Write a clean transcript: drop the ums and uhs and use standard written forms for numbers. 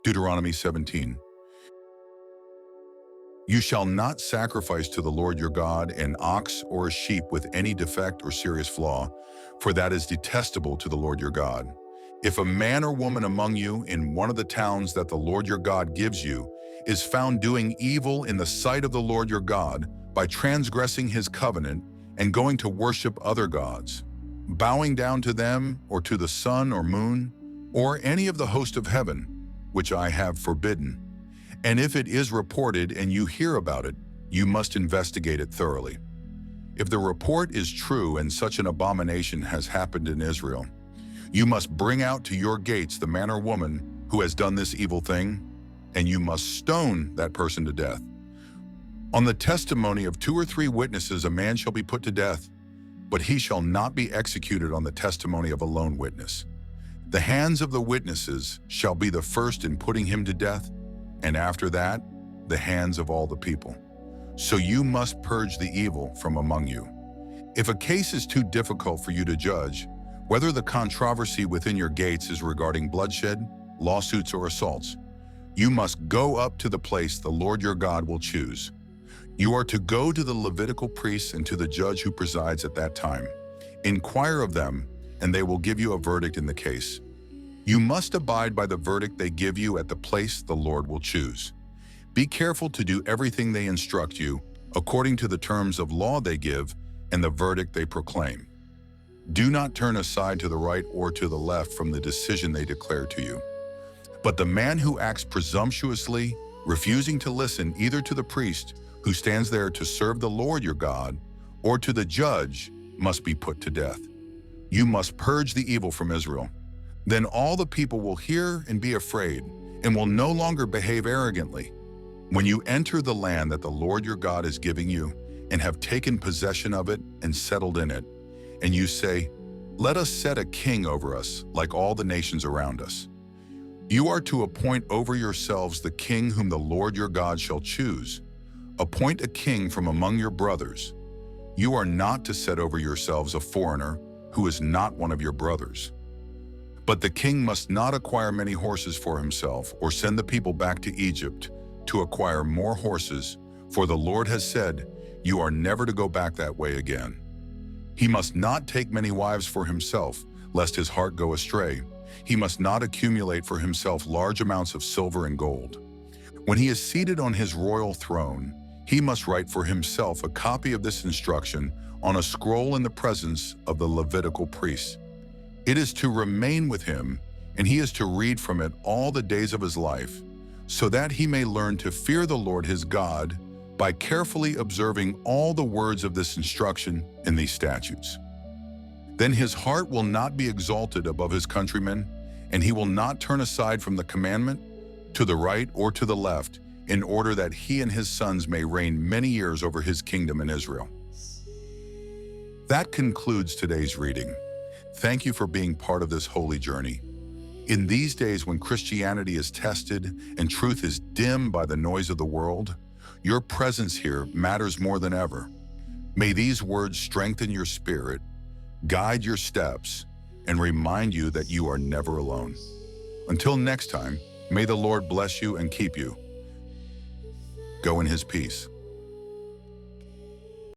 Deuteronomy 17. You shall not sacrifice to the Lord your God an ox or a sheep with any defect or serious flaw, for that is detestable to the Lord your God. If a man or woman among you in one of the towns that the Lord your God gives you is found doing evil in the sight of the Lord your God by transgressing his covenant and going to worship other gods, bowing down to them or to the sun or moon, or any of the host of heaven, which I have forbidden, and if it is reported and you hear about it, you must investigate it thoroughly. If the report is true and such an abomination has happened in Israel, you must bring out to your gates the man or woman who has done this evil thing, and you must stone that person to death. On the testimony of 2 or 3 witnesses a man shall be put to death, but he shall not be executed on the testimony of a lone witness. The hands of the witnesses shall be the first in putting him to death, and after that, the hands of all the people. So you must purge the evil from among you. If a case is too difficult for you to judge, whether the controversy within your gates is regarding bloodshed, lawsuits, or assaults, you must go up to the place the Lord your God will choose. You are to go to the Levitical priests and to the judge who presides at that time. Inquire of them, and they will give you a verdict in the case. You must abide by the verdict they give you at the place the Lord will choose. Be careful to do everything they instruct you, according to the terms of law they give and the verdict they proclaim. Do not turn aside to the right or to the left from the decision they declare to you. But the man who acts presumptuously, refusing to listen either to the priest who stands there to serve the Lord your God, or to the judge, must be put to death. You must purge the evil from Israel. Then all the people will hear and be afraid, and will no longer behave arrogantly. When you enter the land that the Lord your God is giving you, and have taken possession of it and settled in it, and you say, "Let us set a king over us, like all the nations around us," you are to appoint over yourselves the king whom the Lord your God shall choose. Appoint a king from among your brothers. You are not to set over yourselves a foreigner who is not one of your brothers. But the king must not acquire many horses for himself, or send the people back to Egypt to acquire more horses, for the Lord has said, "You are never to go back that way again." He must not take many wives for himself, lest his heart go astray. He must not accumulate for himself large amounts of silver and gold. When he is seated on his royal throne, he must write for himself a copy of this instruction on a scroll in the presence of the Levitical priests. It is to remain with him, and he is to read from it all the days of his life, so that he may learn to fear the Lord his God by carefully observing all the words of this instruction in these statutes. Then his heart will not be exalted above his countrymen, and he will not turn aside from the commandment to the right or to the left, in order that he and his sons may reign many years over his kingdom in Israel. That concludes today's reading. Thank you for being part of this holy journey. In these days when Christianity is tested and truth is dimmed by the noise of the world, your presence here matters more than ever. May these words strengthen your spirit, guide your steps, and remind you that you are never alone. Until next time, may the Lord bless you and keep you. Go in his peace.